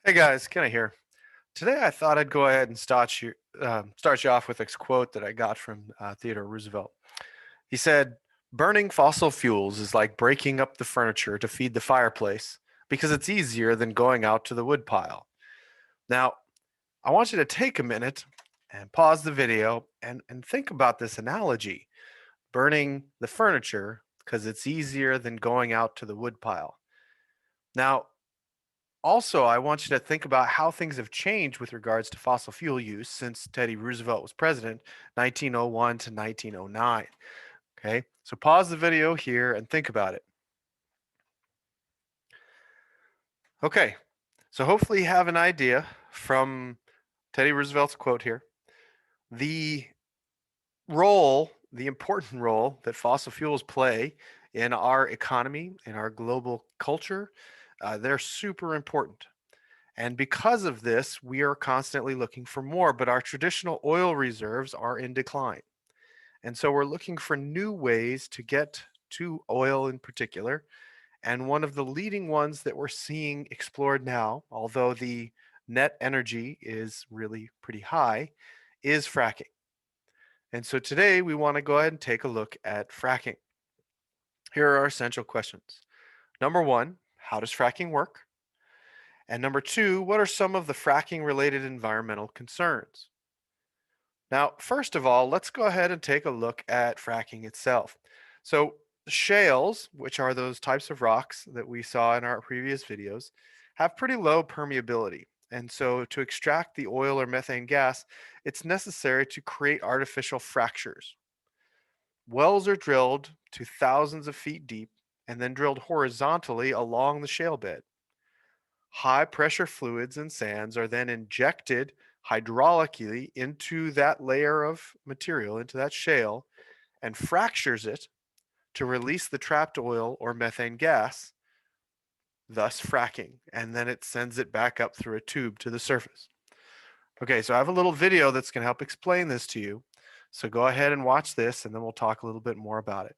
Hey guys, Kenny here. Today I thought I'd go ahead and start you off with this quote that I got from Theodore Roosevelt. He said, "Burning fossil fuels is like breaking up the furniture to feed the fireplace because it's easier than going out to the woodpile." Now, I want you to take a minute and pause the video and think about this analogy: burning the furniture because it's easier than going out to the woodpile. Now, also, I want you to think about how things have changed with regards to fossil fuel use since Teddy Roosevelt was president, 1901 to 1909. Okay, so pause the video here and think about it. Okay, so hopefully you have an idea from Teddy Roosevelt's quote here. The the important role that fossil fuels play in our economy, in our global culture, they're super important. And because of this, we are constantly looking for more, but our traditional oil reserves are in decline. And so we're looking for new ways to get to oil in particular. And one of the leading ones that we're seeing explored now, although the net energy is really pretty high, is fracking. And so today we want to go ahead and take a look at fracking. Here are our essential questions. Number one, how does fracking work? And number two, what are some of the fracking related environmental concerns? Now, first of all, let's go ahead and take a look at fracking itself. So, shales, which are those types of rocks that we saw in our previous videos, have pretty low permeability. And so, to extract the oil or methane gas, it's necessary to create artificial fractures. Wells are drilled to thousands of feet deep and then drilled horizontally along the shale bed. High pressure fluids and sands are then injected hydraulically into that layer of material, into that shale, and fractures it to release the trapped oil or methane gas, thus fracking. And then it sends it back up through a tube to the surface. Okay, so I have a little video that's going to help explain this to you. So go ahead and watch this, and then we'll talk a little bit more about it.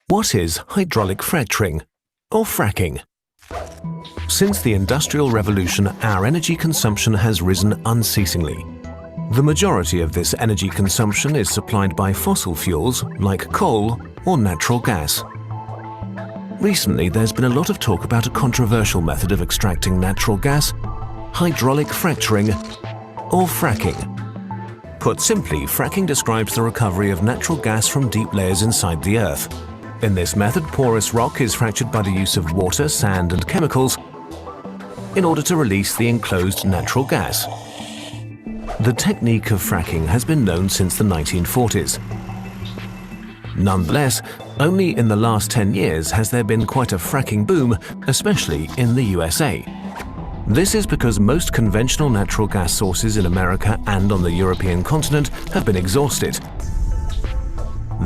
What is hydraulic fracturing, or fracking? Since the Industrial Revolution, our energy consumption has risen unceasingly. The majority of this energy consumption is supplied by fossil fuels like coal or natural gas. Recently, there's been a lot of talk about a controversial method of extracting natural gas: hydraulic fracturing, or fracking. Put simply, fracking describes the recovery of natural gas from deep layers inside the earth. In this method, porous rock is fractured by the use of water, sand, and chemicals in order to release the enclosed natural gas. The technique of fracking has been known since the 1940s. Nonetheless, only in the last 10 years has there been quite a fracking boom, especially in the USA. This is because most conventional natural gas sources in America and on the European continent have been exhausted.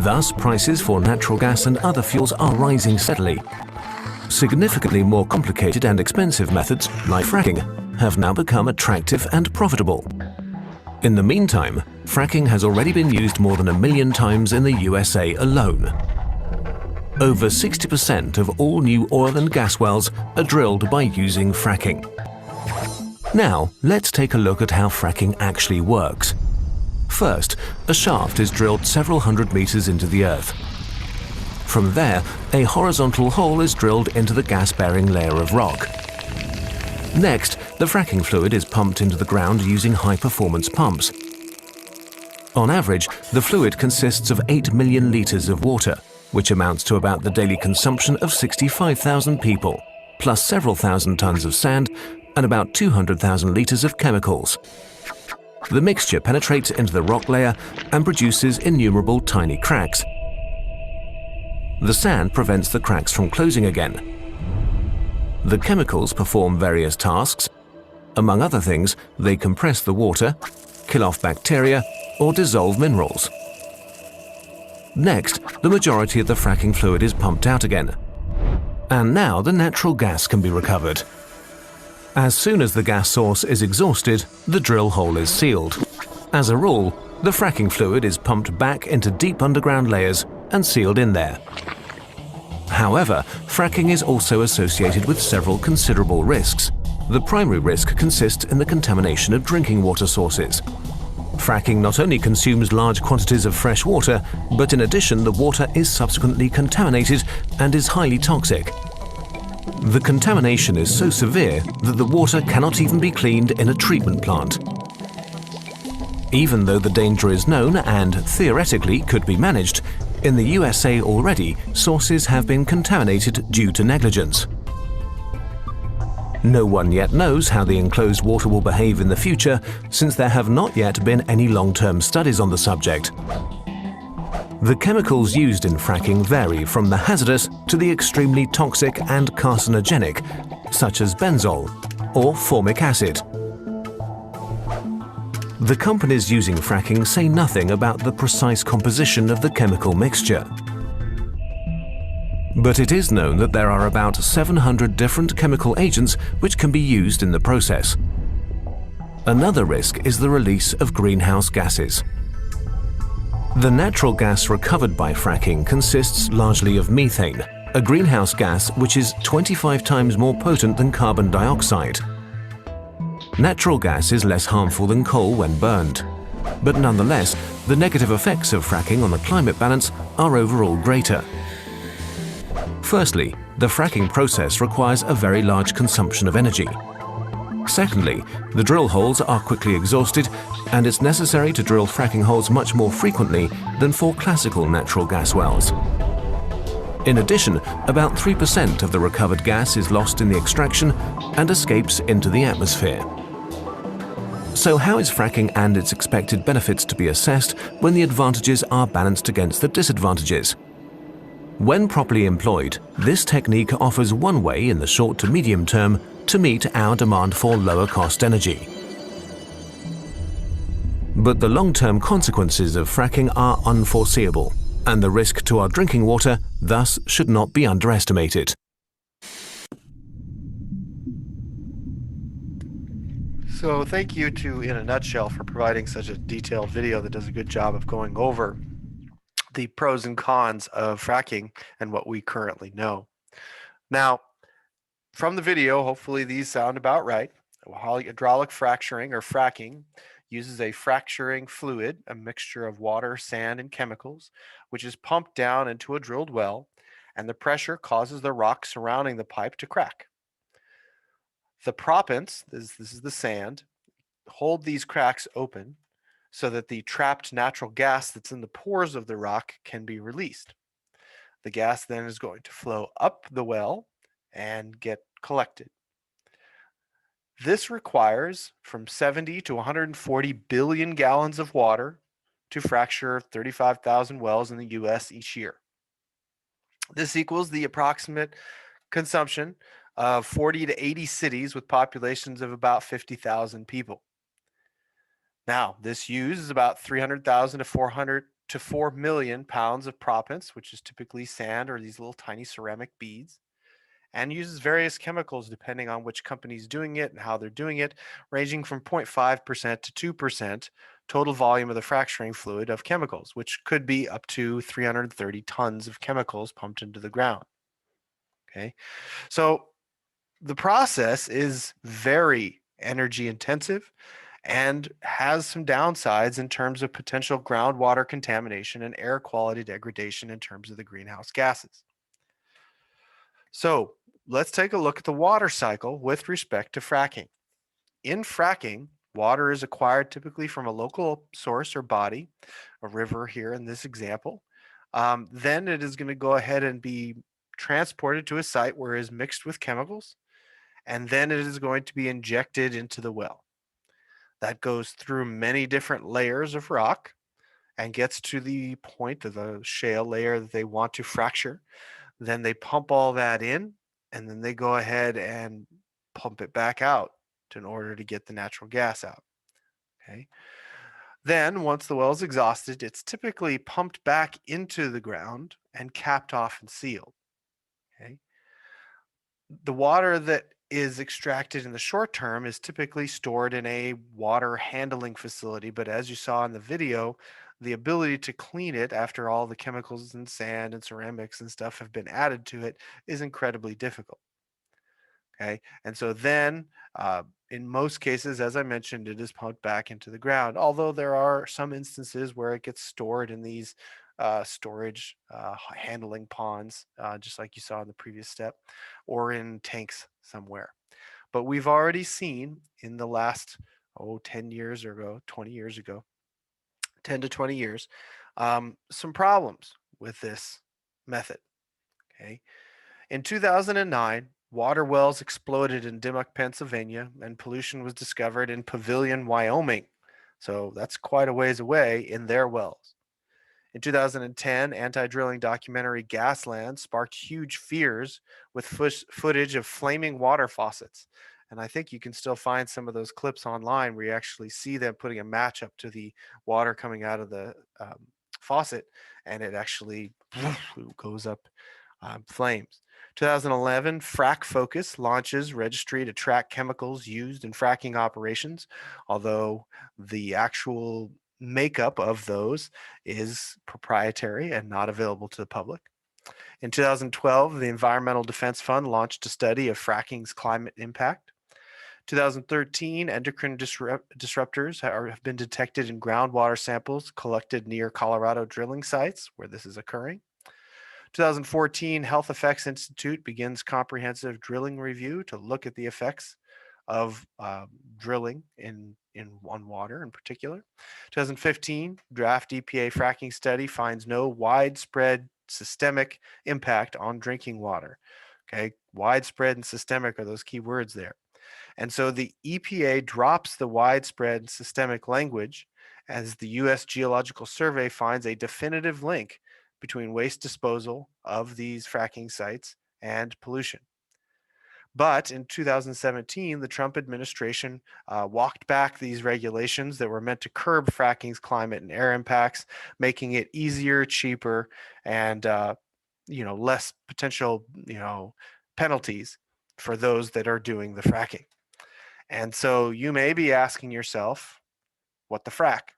Thus, prices for natural gas and other fuels are rising steadily. Significantly more complicated and expensive methods, like fracking, have now become attractive and profitable. In the meantime, fracking has already been used more than 1 million times in the USA alone. Over 60% of all new oil and gas wells are drilled by using fracking. Now, let's take a look at how fracking actually works. First, a shaft is drilled several hundred meters into the earth. From there, a horizontal hole is drilled into the gas-bearing layer of rock. Next, the fracking fluid is pumped into the ground using high-performance pumps. On average, the fluid consists of 8 million liters of water, which amounts to about the daily consumption of 65,000 people, plus several thousand tons of sand and about 200,000 liters of chemicals. The mixture penetrates into the rock layer and produces innumerable tiny cracks. The sand prevents the cracks from closing again. The chemicals perform various tasks. Among other things, they compress the water, kill off bacteria, or dissolve minerals. Next, the majority of the fracking fluid is pumped out again. And now the natural gas can be recovered. As soon as the gas source is exhausted, the drill hole is sealed. As a rule, the fracking fluid is pumped back into deep underground layers and sealed in there. However, fracking is also associated with several considerable risks. The primary risk consists in the contamination of drinking water sources. Fracking not only consumes large quantities of fresh water, but in addition the water is subsequently contaminated and is highly toxic. The contamination is so severe that the water cannot even be cleaned in a treatment plant. Even though the danger is known and theoretically could be managed, in the USA already sources have been contaminated due to negligence. No one yet knows how the enclosed water will behave in the future, since there have not yet been any long-term studies on the subject. The chemicals used in fracking vary from the hazardous to the extremely toxic and carcinogenic, such as benzol or formic acid. The companies using fracking say nothing about the precise composition of the chemical mixture. But it is known that there are about 700 different chemical agents which can be used in the process. Another risk is the release of greenhouse gases. The natural gas recovered by fracking consists largely of methane, a greenhouse gas which is 25 times more potent than carbon dioxide. Natural gas is less harmful than coal when burned. But nonetheless, the negative effects of fracking on the climate balance are overall greater. Firstly, the fracking process requires a very large consumption of energy. Secondly, the drill holes are quickly exhausted, and it's necessary to drill fracking holes much more frequently than for classical natural gas wells. In addition, about 3% of the recovered gas is lost in the extraction and escapes into the atmosphere. So how is fracking and its expected benefits to be assessed when the advantages are balanced against the disadvantages? When properly employed, this technique offers one way in the short to medium term to meet our demand for lower-cost energy. But the long-term consequences of fracking are unforeseeable, and the risk to our drinking water thus should not be underestimated. So thank you to In a Nutshell for providing such a detailed video that does a good job of going over the pros and cons of fracking and what we currently know. Now, from the video, hopefully these sound about right. Hydraulic fracturing or fracking uses a fracturing fluid, a mixture of water, sand, and chemicals, which is pumped down into a drilled well, and the pressure causes the rock surrounding the pipe to crack. The proppants, this is the sand, hold these cracks open so that the trapped natural gas that's in the pores of the rock can be released. The gas then is going to flow up the well and get collected. This requires from 70 to 140 billion gallons of water to fracture 35,000 wells in the US each year. This equals the approximate consumption of 40 to 80 cities with populations of about 50,000 people. Now, this uses about 300,000 to 400 to 4 million pounds of proppants, which is typically sand or these little tiny ceramic beads, and uses various chemicals depending on which company is doing it and how they're doing it, ranging from 0.5% to 2% total volume of the fracturing fluid of chemicals, which could be up to 330 tons of chemicals pumped into the ground. Okay, so the process is very energy intensive and has some downsides in terms of potential groundwater contamination and air quality degradation in terms of the greenhouse gases. So let's take a look at the water cycle with respect to fracking. In fracking, water is acquired typically from a local source or body, a river here in this example. Then it is going to go ahead and be transported to a site where it is mixed with chemicals, and then it is going to be injected into the well. That goes through many different layers of rock and gets to the point of the shale layer that they want to fracture. Then they pump all that in, and then they go ahead and pump it back out in order to get the natural gas out. Okay. Then, once the well is exhausted, it's typically pumped back into the ground and capped off and sealed. Okay. The water that is extracted in the short term is typically stored in a water handling facility, but as you saw in the video, the ability to clean it after all the chemicals and sand and ceramics and stuff have been added to it is incredibly difficult. Okay. And so then, in most cases, as I mentioned, it is pumped back into the ground, although there are some instances where it gets stored in these storage handling ponds, just like you saw in the previous step, or in tanks somewhere. But we've already seen in the last, 10 years ago, 20 years ago, 10 to 20 years, some problems with this method. Okay. In 2009, water wells exploded in Dimock, Pennsylvania, and pollution was discovered in Pavilion, Wyoming. So that's quite a ways away in their wells. In 2010, anti drilling documentary Gasland sparked huge fears with footage of flaming water faucets. And I think you can still find some of those clips online where you actually see them putting a match up to the water coming out of the faucet, and it actually goes up flames. 2011, Frack Focus launches registry to track chemicals used in fracking operations, although the actual makeup of those is proprietary and not available to the public. In 2012, the Environmental Defense Fund launched a study of fracking's climate impact. 2013, endocrine disruptors have been detected in groundwater samples collected near Colorado drilling sites where this is occurring. 2014, Health Effects Institute begins comprehensive drilling review to look at the effects of drilling on water in particular. 2015, draft EPA fracking study finds no widespread systemic impact on drinking water. Okay, widespread and systemic are those key words there. And so the EPA drops the widespread and systemic language as the US Geological Survey finds a definitive link between waste disposal of these fracking sites and pollution. But in 2017, the Trump administration walked back these regulations that were meant to curb fracking's climate and air impacts, making it easier, cheaper, and less potential penalties for those that are doing the fracking. And so you may be asking yourself, what the frack?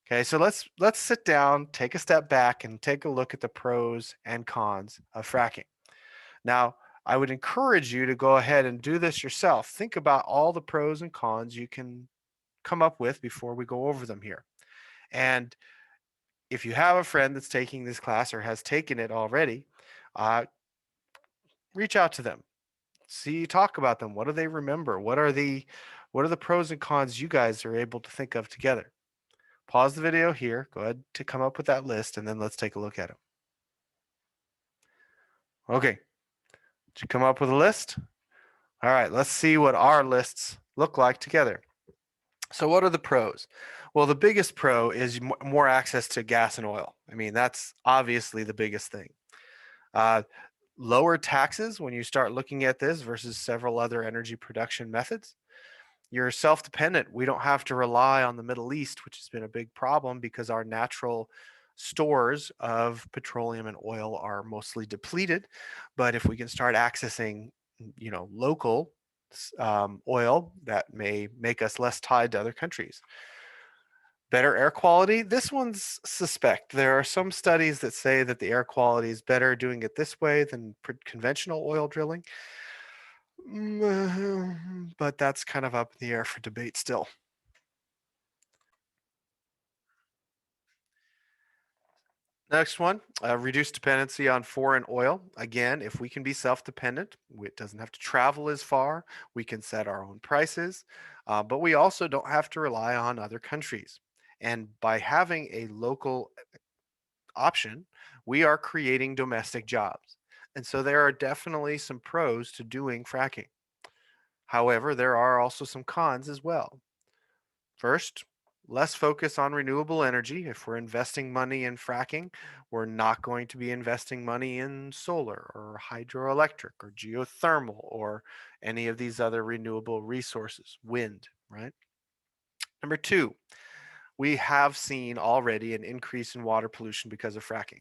Okay, so let's sit down, take a step back, and take a look at the pros and cons of fracking. Now, I would encourage you to go ahead and do this yourself. Think about all the pros and cons you can come up with before we go over them here. And if you have a friend that's taking this class or has taken it already, uh, reach out to them. See, talk about them. What do they remember? What are the pros and cons you guys are able to think of together? Pause the video here. Go ahead to come up with that list, and then let's take a look at it. Okay, did you come up with a list? All right, let's see what our lists look like together. So, what are the pros? Well, the biggest pro is more access to gas and oil. I mean, that's obviously the biggest thing. Uh, Lower taxes when you start looking at this versus several other energy production methods. You're self-dependent. We don't have to rely on the Middle East, which has been a big problem because our natural stores of petroleum and oil are mostly depleted. But if we can start accessing, local oil, that may make us less tied to other countries. Better air quality. This one's suspect. There are some studies that say that the air quality is better doing it this way than conventional oil drilling. But that's kind of up in the air for debate still. Next one, reduce dependency on foreign oil. Again, if we can be self-dependent, it doesn't have to travel as far. We can set our own prices, but we also don't have to rely on other countries. And by having a local option, we are creating domestic jobs. And so there are definitely some pros to doing fracking. However, there are also some cons as well. First, less focus on renewable energy. If we're investing money in fracking, we're not going to be investing money in solar or hydroelectric or geothermal or any of these other renewable resources, wind, right? Number two, we have seen already an increase in water pollution because of fracking.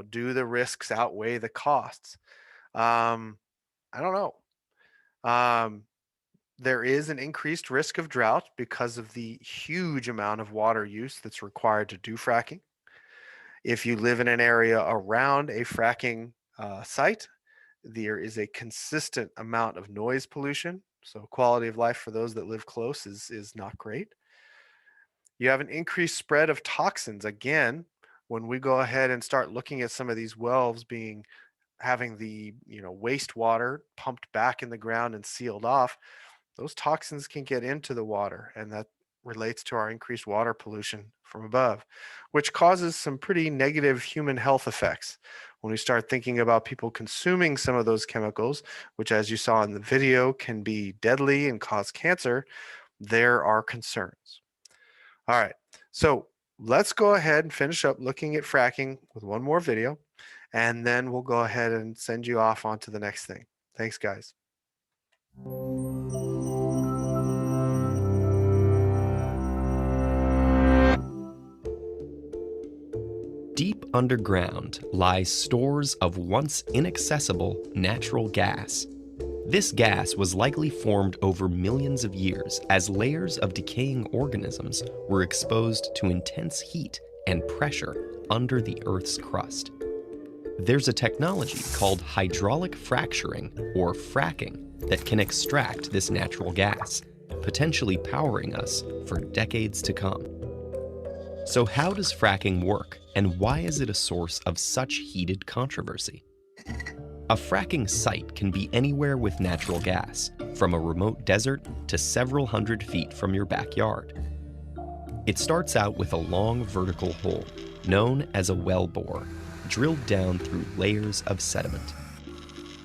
Do the risks outweigh the costs? Um, I don't know. Um, there is an increased risk of drought because of the huge amount of water use that's required to do fracking. If you live in an area around a fracking site, there is a consistent amount of noise pollution. So quality of life for those that live close is not great. You have an increased spread of toxins. Again, when we go ahead and start looking at some of these wells being having the wastewater pumped back in the ground and sealed off, those toxins can get into the water, and that relates to our increased water pollution from above, which causes some pretty negative human health effects. When we start thinking about people consuming some of those chemicals, which, as you saw in the video, can be deadly and cause cancer, there are concerns. All right, so let's go ahead and finish up looking at fracking with one more video, and then we'll go ahead and send you off onto the next thing. Thanks, guys. Deep underground lie stores of once inaccessible natural gas. This gas was likely formed over millions of years as layers of decaying organisms were exposed to intense heat and pressure under the Earth's crust. There's a technology called hydraulic fracturing, or fracking, that can extract this natural gas, potentially powering us for decades to come. So how does fracking work, and why is it a source of such heated controversy? A fracking site can be anywhere with natural gas, from a remote desert to several hundred feet from your backyard. It starts out with a long vertical hole, known as a well bore, drilled down through layers of sediment.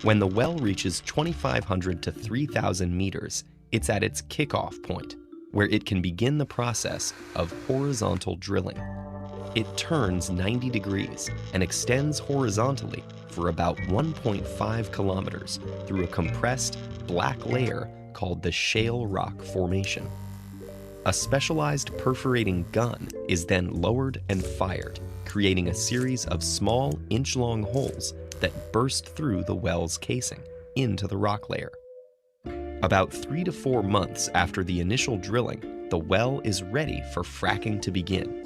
When the well reaches 2,500 to 3,000 meters, it's at its kickoff point, where it can begin the process of horizontal drilling. It turns 90 degrees and extends horizontally for about 1.5 kilometers through a compressed black layer called the shale rock formation. A specialized perforating gun is then lowered and fired, creating a series of small inch-long holes that burst through the well's casing into the rock layer. About 3 to 4 months after the initial drilling, the well is ready for fracking to begin.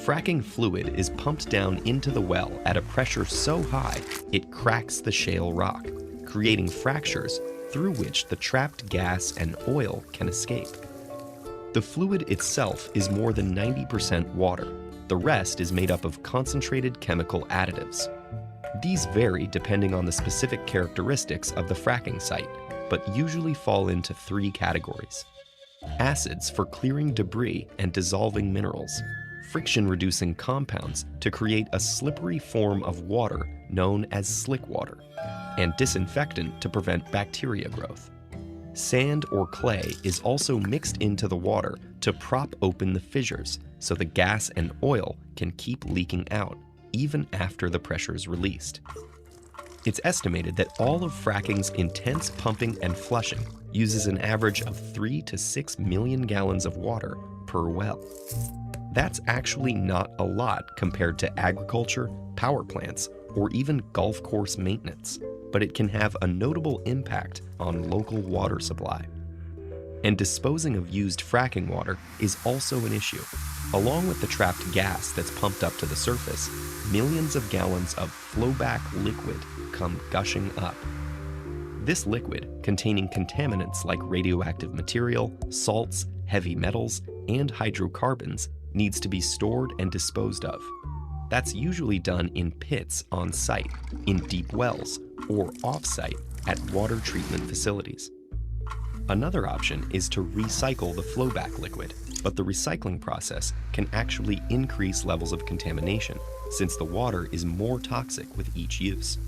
Fracking fluid is pumped down into the well at a pressure so high it cracks the shale rock, creating fractures through which the trapped gas and oil can escape. The fluid itself is more than 90% water. The rest is made up of concentrated chemical additives. These vary depending on the specific characteristics of the fracking site, but usually fall into 3 categories: acids for clearing debris and dissolving minerals, friction-reducing compounds to create a slippery form of water known as slick water, and disinfectant to prevent bacteria growth. Sand or clay is also mixed into the water to prop open the fissures so the gas and oil can keep leaking out even after the pressure is released. It's estimated that all of fracking's intense pumping and flushing uses an average of 3 to 6 million gallons of water per well. That's actually not a lot compared to agriculture, power plants, or even golf course maintenance, but it can have a notable impact on local water supply. And disposing of used fracking water is also an issue. Along with the trapped gas that's pumped up to the surface, millions of gallons of flowback liquid come gushing up. This liquid, containing contaminants like radioactive material, salts, heavy metals, and hydrocarbons, needs to be stored and disposed of. That's usually done in pits on site, in deep wells, or off-site at water treatment facilities. Another option is to recycle the flowback liquid, but the recycling process can actually increase levels of contamination since the water is more toxic with each use.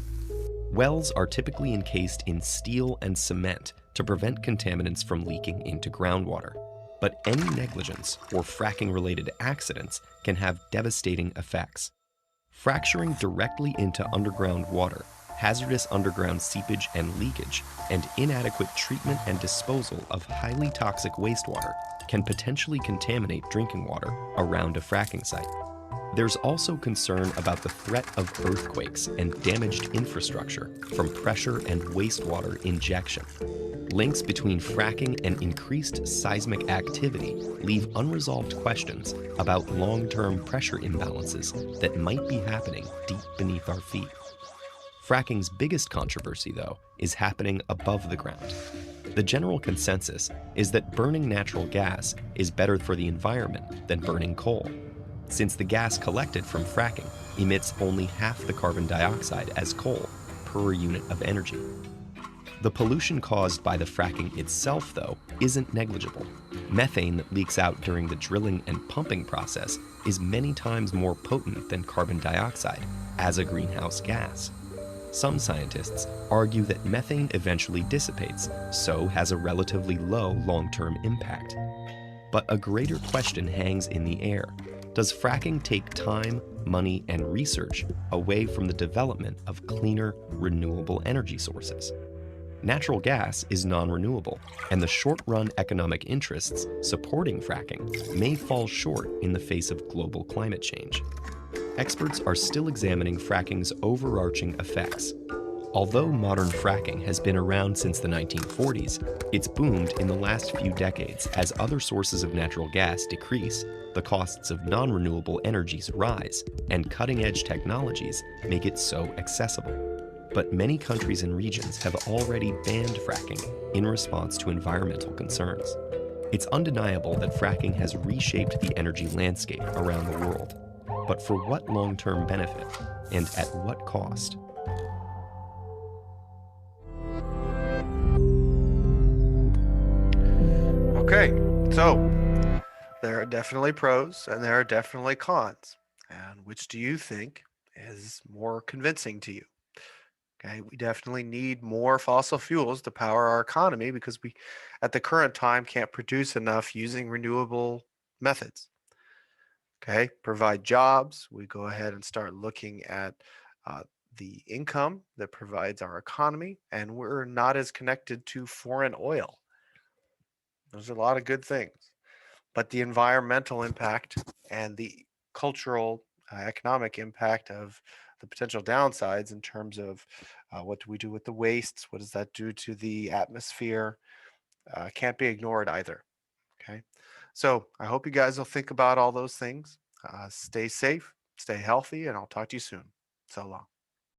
Wells are typically encased in steel and cement to prevent contaminants from leaking into groundwater, but any negligence or fracking-related accidents can have devastating effects. Fracturing directly into underground water, hazardous underground seepage and leakage, and inadequate treatment and disposal of highly toxic wastewater can potentially contaminate drinking water around a fracking site. There's also concern about the threat of earthquakes and damaged infrastructure from pressure and wastewater injection. Links between fracking and increased seismic activity leave unresolved questions about long-term pressure imbalances that might be happening deep beneath our feet. Fracking's biggest controversy, though, is happening above the ground. The general consensus is that burning natural gas is better for the environment than burning coal, since the gas collected from fracking emits only half the carbon dioxide as coal per unit of energy. The pollution caused by the fracking itself, though, isn't negligible. Methane that leaks out during the drilling and pumping process is many times more potent than carbon dioxide as a greenhouse gas. Some scientists argue that methane eventually dissipates, so has a relatively low long-term impact. But a greater question hangs in the air. Does fracking take time, money, and research away from the development of cleaner, renewable energy sources? Natural gas is non-renewable, and the short-run economic interests supporting fracking may fall short in the face of global climate change. Experts are still examining fracking's overarching effects. Although modern fracking has been around since the 1940s, it's boomed in the last few decades as other sources of natural gas decrease, the costs of non-renewable energies rise, and cutting-edge technologies make it so accessible. But many countries and regions have already banned fracking in response to environmental concerns. It's undeniable that fracking has reshaped the energy landscape around the world. But for what long-term benefit, and at what cost? Okay, so there are definitely pros and there are definitely cons. And which do you think is more convincing to you? Okay, we definitely need more fossil fuels to power our economy because we, at the current time, can't produce enough using renewable methods. Okay, provide jobs. We go ahead and start looking at uh, the income that provides our economy, and we're not as connected to foreign oil. Those are a lot of good things. But the environmental impact and the cultural, economic impact of the potential downsides in terms of what do we do with the wastes? What does that do to the atmosphere? Can't be ignored either. Okay. So I hope you guys will think about all those things. Stay safe, stay healthy, and I'll talk to you soon. So long.